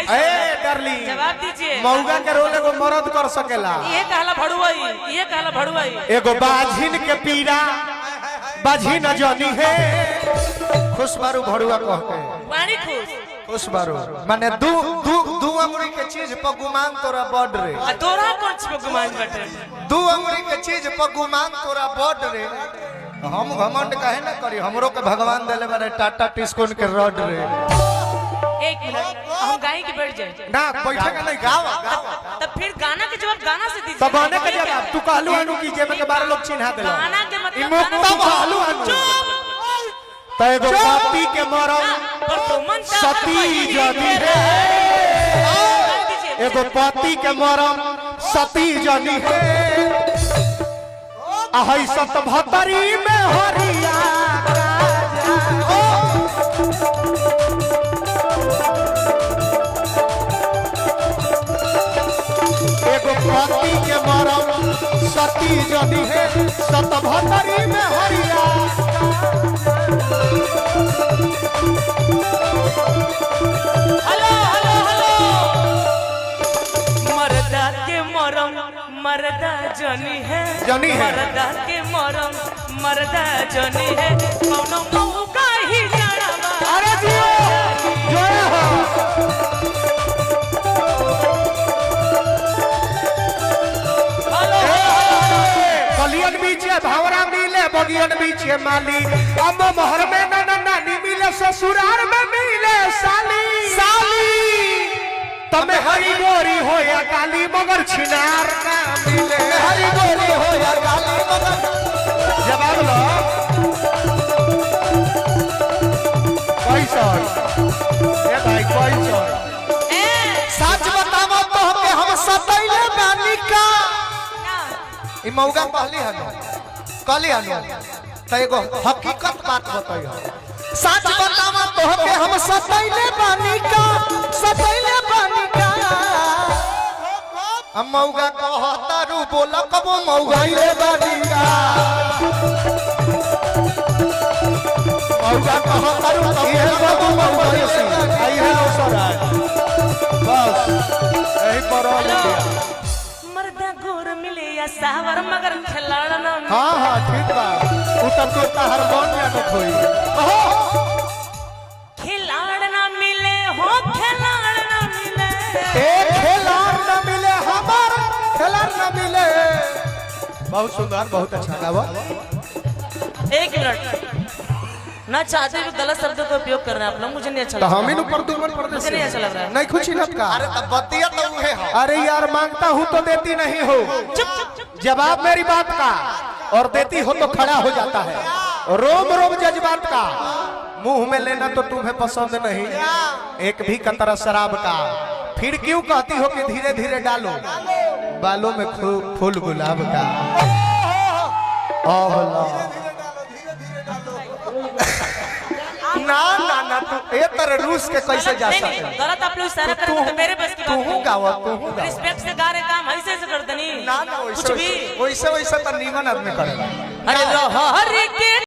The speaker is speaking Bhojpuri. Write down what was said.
ए डार्लिंग जवाब दीजिए। मौगा के रोल एगो मर्द कर सकेला। ये कहला भड़ुआई, ये कहला भड़ुआई। एगो बाझिन के पीड़ा बाझिन जनी है खुश बारू भड़ुआ कह के पानी खुश बारू माने दू दू दू अंगुरी के चीज पर गुमान तोरा बड रे। तोरा कौन सी पे गुमान बटे? दू अंगुरी के चीज पर गुमान तोरा बड रे। हम घमंड काहे ना करी, हमरो के भगवान देले बारे टाटा टिस्कोन के रड रे। एक मिनट हम गाय के बैठ जाए ना बैठे का नहीं गावा तब फिर गाना के जवाब गाना से दीजिए। तब गाने का जवाब तू कहलू अनु की जे में के 12 लोग चिन्हा देला। गाना के मतलब तब कहलू अनु त एगो पापी के मरम सती जनी है। एगो पति के मरम सती जनी है। ahai sat bhatari में हरिया एगो पति के मरम सती जनी है सत भतरी में हरिया। हेलो हेलो हेलो मर्दा के मरम मर्दा जनी है मर्दा के मरम मर्दा जनी है कौनो मौका ही जाना। अरे जियो जोया हो कलियन बीचे भावरा मिले बगियन बीचे माली अब मोहर में नानी मिले ससुराल में मिले साली साली तमे हरी गोरी हो या काली मगर छिनार ना मिले। हरी गोरी हो या काली मगर जवाब लो कैसा ए भाई कैसा सच बतावा तो के हम सतैले बानी का ई मौगा कहली हनु कहली हनु त एगो हकीकत बात बताइयो। सच बतावा तो के हम सतैले बानी का सतैले बानी का हम मौगा कहता रू बोला कबो मौगाइले बानी का मौगा कहता रू कबो मौगाइले आई हेलो सराज बस यही पर मर्दा गोर मिले या सावर मगर खिलाड़ ना। हां हां ठीक बा उ तब तो हर बन में न खोई खिलाड़ ना मिले हो खिलाड़ ना मिले एक खिलाड़ ना मिले हमार खिलाड़ ना मिले। बहुत सुंदर बहुत अच्छा गावा। एक मिनट ना चाहते हुए गलत शब्दों का उपयोग कर रहे हैं आप लोग मुझे नहीं अच्छा लग रहा। हम ही प्रदुमन प्रदेश मुझे नहीं अच्छा लग रहा है। नहीं खुशी न का अरे तब बतिया तो है। अरे यार मांगता हूँ तो देती नहीं हो जवाब मेरी बात का और देती हो तो खड़ा हो जाता है। रोम रोम जज्बात का मुंह में लेना तो तुम्हें पसंद नहीं एक भी कतरा शराब का फिर क्यों कहती हो कि धीरे धीरे डालो बालों में फूल गुलाब का। ना ना ना तू ए तरह रूस के कैसे जा सकते गलत आप लोग इशारा करेंगे तो मेरे बस की बात तू गावा रिस्पेक्ट से गा रहे काम ऐसे ऐसे करते नहीं ना ना कुछ भी वैसे वैसे तो नीमन आदमी करेगा। अरे